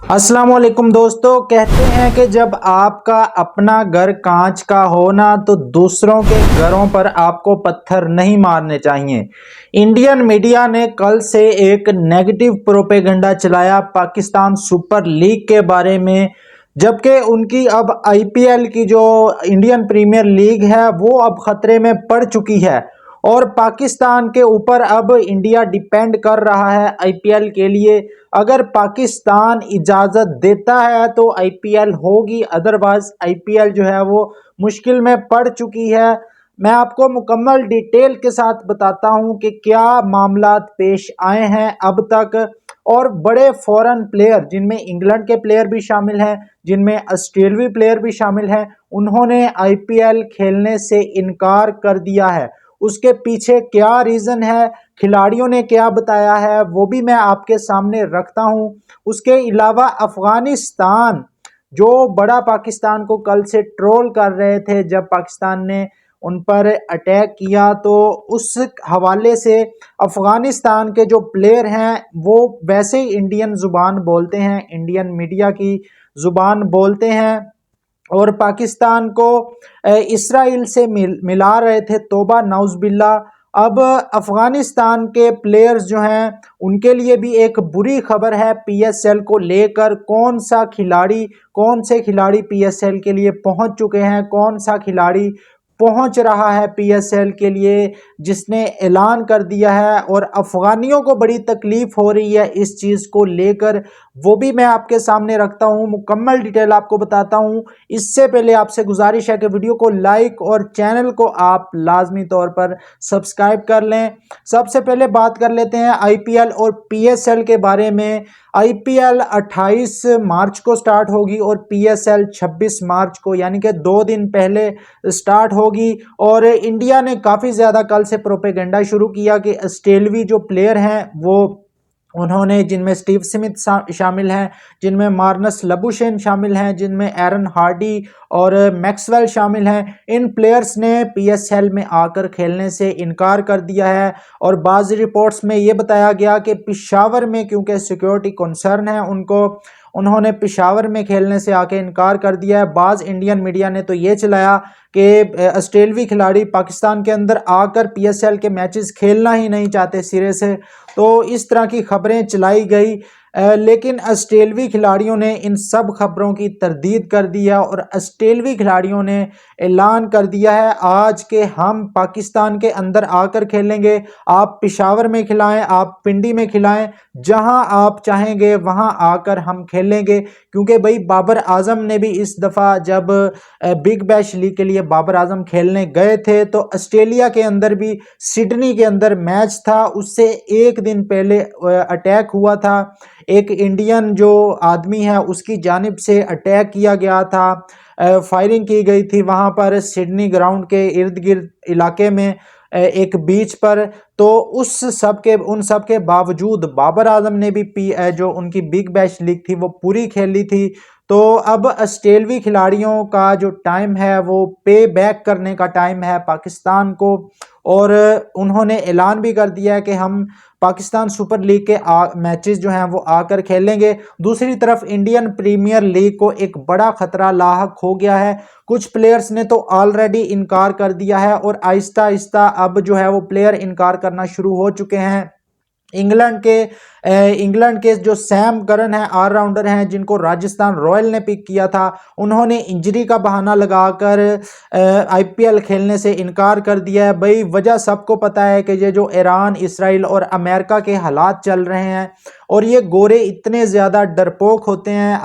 अस्सलाम वालेकुम दोस्तों। कहते हैं कि जब आपका अपना घर कांच का हो ना तो दूसरों के घरों पर आपको पत्थर नहीं मारने चाहिए। इंडियन मीडिया ने कल से एक नेगेटिव प्रोपेगेंडा चलाया पाकिस्तान सुपर लीग के बारे में, जबकि उनकी अब आईपीएल की जो इंडियन प्रीमियर लीग है वो अब खतरे में पड़ चुकी है और पाकिस्तान के ऊपर अब इंडिया डिपेंड कर रहा है आईपीएल के लिए। अगर पाकिस्तान इजाज़त देता है तो आईपीएल होगी, अदरवाइज आईपीएल जो है वो मुश्किल में पड़ चुकी है। मैं आपको मुकम्मल डिटेल के साथ बताता हूं कि क्या मामलात पेश आए हैं अब तक, और बड़े फॉरेन प्लेयर जिनमें इंग्लैंड के प्लेयर भी शामिल हैं, जिनमें ऑस्ट्रेलियाई प्लेयर भी शामिल हैं, उन्होंने आईपीएल खेलने से इनकार कर दिया है। उसके पीछे क्या रीज़न है, खिलाड़ियों ने क्या बताया है, वो भी मैं आपके सामने रखता हूं। उसके अलावा अफगानिस्तान जो बड़ा पाकिस्तान को कल से ट्रोल कर रहे थे जब पाकिस्तान ने उन पर अटैक किया, तो उस हवाले से अफगानिस्तान के जो प्लेयर हैं वो वैसे ही इंडियन ज़ुबान बोलते हैं, इंडियन मीडिया की ज़ुबान बोलते हैं और पाकिस्तान को इसराइल से मिला रहे थे। तौबा नाउज़बिल्ला। अब अफगानिस्तान के प्लेयर्स जो हैं उनके लिए भी एक बुरी खबर है पीएसएल को लेकर। कौन से खिलाड़ी पीएसएल के लिए पहुंच चुके हैं, कौन सा खिलाड़ी पहुंच रहा है पीएसएल के लिए, जिसने ऐलान कर दिया है, और अफगानियों को बड़ी तकलीफ हो रही है इस चीज़ को लेकर, वो भी मैं आपके सामने रखता हूं, मुकम्मल डिटेल आपको बताता हूं। इससे पहले आपसे गुजारिश है कि वीडियो को लाइक और चैनल को आप लाजमी तौर पर सब्सक्राइब कर लें। सबसे पहले बात कर लेते हैं आईपीएल और पीएसएल के बारे में। आईपीएल 28 मार्च को स्टार्ट होगी और पीएसएल 26 मार्च को, यानी कि 2 दिन पहले स्टार्ट होगी। और इंडिया ने काफ़ी ज़्यादा कल से प्रोपेगेंडा शुरू किया कि ऑस्ट्रेलियाई जो प्लेयर हैं वो उन्होंने, जिनमें स्टीव स्मिथ शामिल हैं, जिनमें मार्नस लबुशेन शामिल हैं, जिनमें एरन हार्डी और मैक्सवेल शामिल हैं, इन प्लेयर्स ने पीएसएल में आकर खेलने से इनकार कर दिया है। और बाज़ रिपोर्ट्स में ये बताया गया कि पेशावर में, क्योंकि सिक्योरिटी कंसर्न है उनको, उन्होंने पेशावर में खेलने से आके इनकार कर दिया है। बाज़ इंडियन मीडिया ने तो ये चलाया कि ऑस्ट्रेलियाई खिलाड़ी पाकिस्तान के अंदर आकर पीएसएल के मैचेस खेलना ही नहीं चाहते सिरे से, तो इस तरह की खबरें चलाई गई। लेकिन ऑस्ट्रेलियाई खिलाड़ियों ने इन सब खबरों की तरदीद कर दिया और ऑस्ट्रेलियाई खिलाड़ियों ने ऐलान कर दिया है आज के हम पाकिस्तान के अंदर आकर खेलेंगे। आप पेशावर में खिलाएं, आप पिंडी में खिलाएं, जहां आप चाहेंगे वहां आकर हम खेलेंगे। क्योंकि भाई बाबर आजम ने भी इस दफ़ा जब बिग बैश लीग के लिए बाबर आजम खेलने गए थे तो ऑस्ट्रेलिया के अंदर भी, सिडनी के अंदर मैच था, उससे एक दिन पहले अटैक हुआ था। एक इंडियन जो आदमी है उसकी जानिब से अटैक किया गया था, फायरिंग की गई थी वहाँ पर सिडनी ग्राउंड के इर्द गिर्द इलाके में, एक बीच पर। तो उन सब के बावजूद बाबर आजम ने भी जो उनकी बिग बैश लीग थी वो पूरी खेली थी। तो अब ऑस्ट्रेलियाई खिलाड़ियों का जो टाइम है वो पे बैक करने का टाइम है पाकिस्तान को, और उन्होंने ऐलान भी कर दिया है कि हम पाकिस्तान सुपर लीग के मैचेस जो हैं वो आकर खेलेंगे। दूसरी तरफ इंडियन प्रीमियर लीग को एक बड़ा खतरा लाहक हो गया है। कुछ प्लेयर्स ने तो ऑलरेडी इनकार कर दिया है और आहिस्ता आहिस्ता अब जो है वो प्लेयर इनकार करना शुरू हो चुके हैं। इंग्लैंड के जो सैम करन है, ऑलराउंडर हैं, जिनको राजस्थान रॉयल ने पिक किया था, उन्होंने इंजरी का बहाना लगाकर आईपीएल खेलने से इनकार कर दिया है। भाई वजह सबको पता है कि ये जो ईरान, इसराइल और अमेरिका के हालात चल रहे हैं, और ये गोरे इतने ज़्यादा डरपोक होते हैं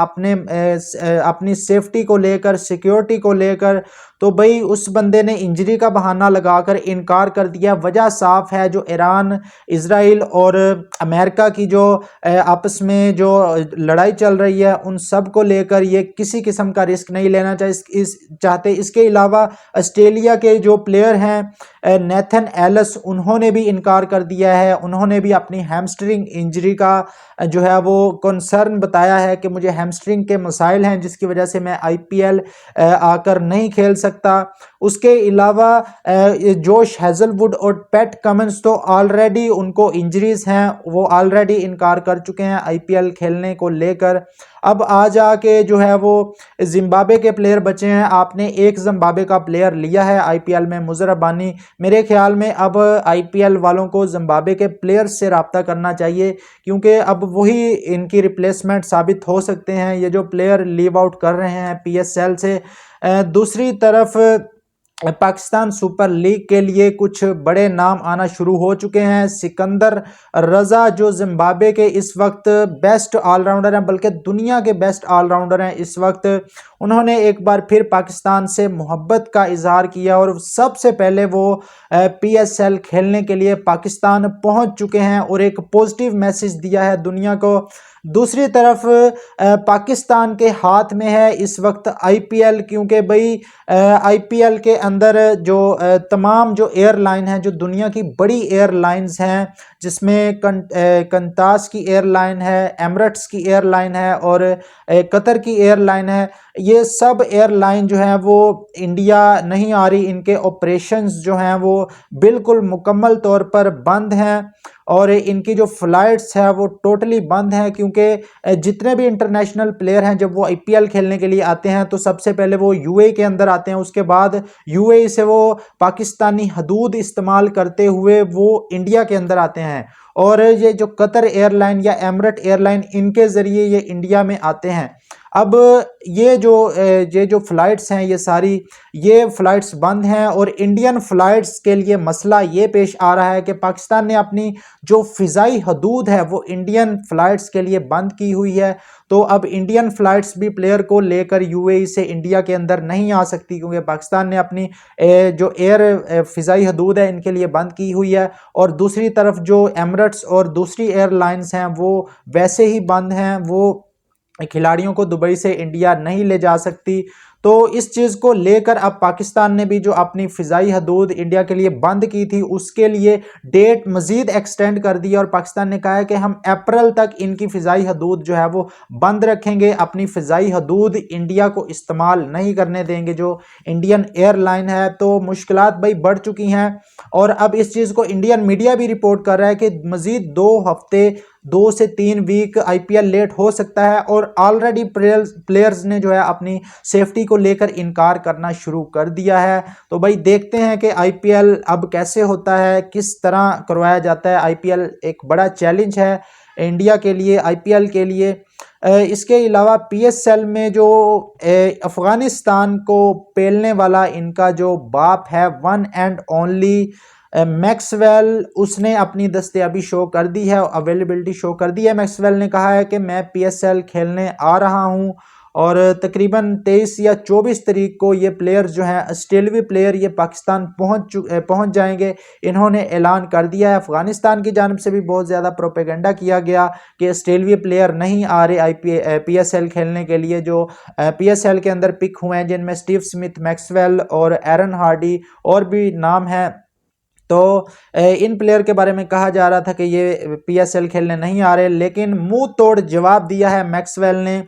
अपनी सेफ्टी को लेकर, सिक्योरिटी को लेकर, तो भाई उस बंदे ने इंजरी का बहाना लगाकर इनकार कर दिया। वजह साफ है, जो ईरान, इसराइल और अमेरिका की जो आपस में जो लड़ाई चल रही है उन सब को लेकर ये किसी किस्म का रिस्क नहीं लेना चाहते। इसके अलावा ऑस्ट्रेलिया के जो प्लेयर हैं नेथन एलिस, उन्होंने भी इनकार कर दिया है। उन्होंने भी अपनी हैमस्ट्रिंग इंजरी का जो है वो कंसर्न बताया है कि मुझे हैमस्ट्रिंग के मसाइल हैं जिसकी वजह से मैं आईपीएल आकर नहीं खेल सकता। उसके अलावा जोश हेजलवुड और पैट कमिंस तो ऑलरेडी उनको इंजरीज हैं, वो ऑलरेडी इनकार कर चुके हैं आईपीएल खेलने को लेकर। अब आ जाके जो है वो जिम्बाब्वे के प्लेयर बचे हैं। आपने एक जिम्बाब्वे का प्लेयर लिया है आईपीएल में, मुजर रब्बानी। मेरे ख्याल में अब आईपीएल वालों को जिम्बाब्वे के प्लेयर्स से रब्ता करना चाहिए, क्योंकि अब वही इनकी रिप्लेसमेंट साबित हो सकते हैं, ये जो प्लेयर लीव आउट कर रहे हैं पीएसएल से। दूसरी तरफ पाकिस्तान सुपर लीग के लिए कुछ बड़े नाम आना शुरू हो चुके हैं। सिकंदर रजा जो जिम्बाब्वे के इस वक्त बेस्ट ऑलराउंडर हैं, बल्कि दुनिया के बेस्ट ऑलराउंडर हैं इस वक्त, उन्होंने एक बार फिर पाकिस्तान से मोहब्बत का इजहार किया और सबसे पहले वो पीएसएल खेलने के लिए पाकिस्तान पहुंच चुके हैं और एक पॉजिटिव मैसेज दिया है दुनिया को। दूसरी तरफ पाकिस्तान के हाथ में है इस वक्त आईपीएल, क्योंकि भाई आईपीएल के अंदर जो तमाम जो एयरलाइन हैं, जो दुनिया की बड़ी एयरलाइंस हैं, जिसमें कंतास की एयरलाइन है, एमिरेट्स की एयरलाइन है और कतर की एयरलाइन है, ये सब एयरलाइन जो है वो इंडिया नहीं आ रही। इनके ऑपरेशंस जो हैं वो बिल्कुल मुकम्मल तौर पर बंद हैं और इनकी जो फ्लाइट्स है वो टोटली बंद हैं, क्योंकि जितने भी इंटरनेशनल प्लेयर हैं जब वो आईपीएल खेलने के लिए आते हैं तो सबसे पहले वो यूएई के अंदर आते हैं, उसके बाद यूएई से वो पाकिस्तानी हदूद इस्तेमाल करते हुए वो इंडिया के अंदर आते हैं। और ये जो कतर एयरलाइन या एमिरेट एयरलाइन, इनके ज़रिए ये इंडिया में आते हैं। अब ये जो फ़्लाइट्स हैं, ये सारी ये फ़्लाइट्स बंद हैं और इंडियन फ़्लाइट्स के लिए मसला ये पेश आ रहा है कि पाकिस्तान ने अपनी जो फ़िज़ाई हदूद है वो इंडियन फ़्लाइट्स के लिए बंद की हुई है। तो अब इंडियन फ़्लाइट्स भी प्लेयर को लेकर यूएई से इंडिया के अंदर नहीं आ सकती, क्योंकि पाकिस्तान ने अपनी जो एयर फ़िज़ाई हदूद है इनके लिए बंद की हुई है। और दूसरी तरफ जो एमिरेट्स और दूसरी एयरलाइंस हैं वो वैसे ही बंद हैं, वो खिलाड़ियों को दुबई से इंडिया नहीं ले जा सकती। तो इस चीज़ को लेकर अब पाकिस्तान ने भी जो अपनी फ़िज़ाई हदूद इंडिया के लिए बंद की थी उसके लिए डेट मज़ीद एक्सटेंड कर दी और पाकिस्तान ने कहा है कि हम अप्रैल तक इनकी फ़िज़ाई हदूद जो है वो बंद रखेंगे, अपनी फ़िज़ाई हदूद इंडिया को इस्तेमाल नहीं करने देंगे जो इंडियन एयरलाइन है। तो मुश्किलात भाई बढ़ चुकी हैं और अब इस चीज़ को इंडियन मीडिया भी रिपोर्ट कर रहा है कि मज़ीद 2 हफ्ते 2 से 3 वीक आईपीएल लेट हो सकता है और ऑलरेडी प्लेयर्स ने जो है अपनी सेफ्टी को लेकर इनकार करना शुरू कर दिया है। तो भाई देखते हैं कि आईपीएल अब कैसे होता है, किस तरह करवाया जाता है। आईपीएल एक बड़ा चैलेंज है इंडिया के लिए, आईपीएल के लिए। इसके अलावा पीएसएल में जो अफ़गानिस्तान को पेलने वाला इनका जो बाप है, वन एंड ओनली मैक्सवेल, उसने अपनी दस्तयाबी शो कर दी है, अवेलेबिलिटी शो कर दी है। मैक्सवेल ने कहा है कि मैं पीएसएल खेलने आ रहा हूं और तकरीबन 23 या 24 तारीख को ये प्लेयर्स जो हैं ऑस्ट्रेलियाई प्लेयर ये पाकिस्तान पहुंच जाएंगे, इन्होंने ऐलान कर दिया है। अफगानिस्तान की जानिब से भी बहुत ज़्यादा प्रोपेगेंडा किया गया कि ऑस्ट्रेलियाई प्लेयर नहीं आ रहे पीएसएल खेलने के लिए, जो पीएसएल के अंदर पिक हुए हैं जिनमें स्टीव स्मिथ, मैक्सवेल और एरन हार्डी और भी नाम हैं। तो इन प्लेयर के बारे में कहा जा रहा था कि ये पीएसएल खेलने नहीं आ रहे, लेकिन मुंह तोड़ जवाब दिया है मैक्सवेल ने।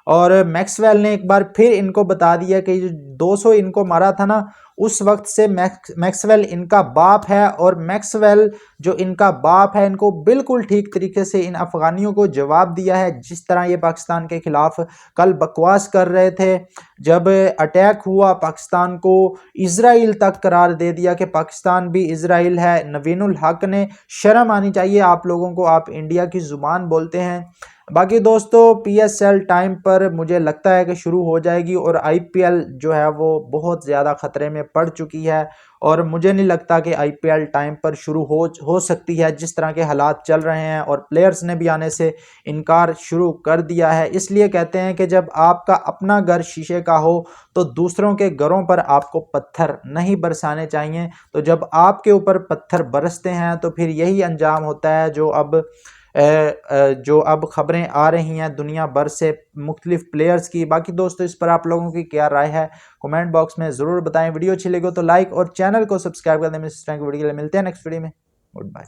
और मैक्सवेल ने एक बार फिर इनको बता दिया कि जो 200 इनको मारा था ना, उस वक्त से मैक्सवेल इनका बाप है और मैक्सवेल जो इनका बाप है इनको बिल्कुल ठीक तरीके से इन अफगानियों को जवाब दिया है। जिस तरह ये पाकिस्तान के खिलाफ कल बकवास कर रहे थे, जब अटैक हुआ पाकिस्तान को इजराइल तक करार दे दिया कि पाकिस्तान भी इजराइल है। नवीनुल हक ने शर्म आनी चाहिए आप लोगों को, आप इंडिया की ज़ुबान बोलते हैं। बाकी दोस्तों पीएसएल टाइम पर मुझे लगता है कि शुरू हो जाएगी और आईपीएल जो है वो बहुत ज़्यादा ख़तरे में पड़ चुकी है और मुझे नहीं लगता कि आईपीएल टाइम पर शुरू हो सकती है, जिस तरह के हालात चल रहे हैं और प्लेयर्स ने भी आने से इनकार शुरू कर दिया है। इसलिए कहते हैं कि जब आपका अपना घर शीशे का हो तो दूसरों के घरों पर आपको पत्थर नहीं बरसाने चाहिए। तो जब आपके ऊपर पत्थर बरसते हैं तो फिर यही अंजाम होता है जो अब खबरें आ रही हैं दुनिया भर से मुख्तलिफ प्लेयर्स की। बाकी दोस्तों इस पर आप लोगों की क्या राय है कमेंट बॉक्स में ज़रूर बताएं। वीडियो अच्छी लगी तो लाइक और चैनल को सब्सक्राइब कर दें। इस तरह की वीडियो के लिए मिलते हैं नेक्स्ट वीडियो में। Good bye.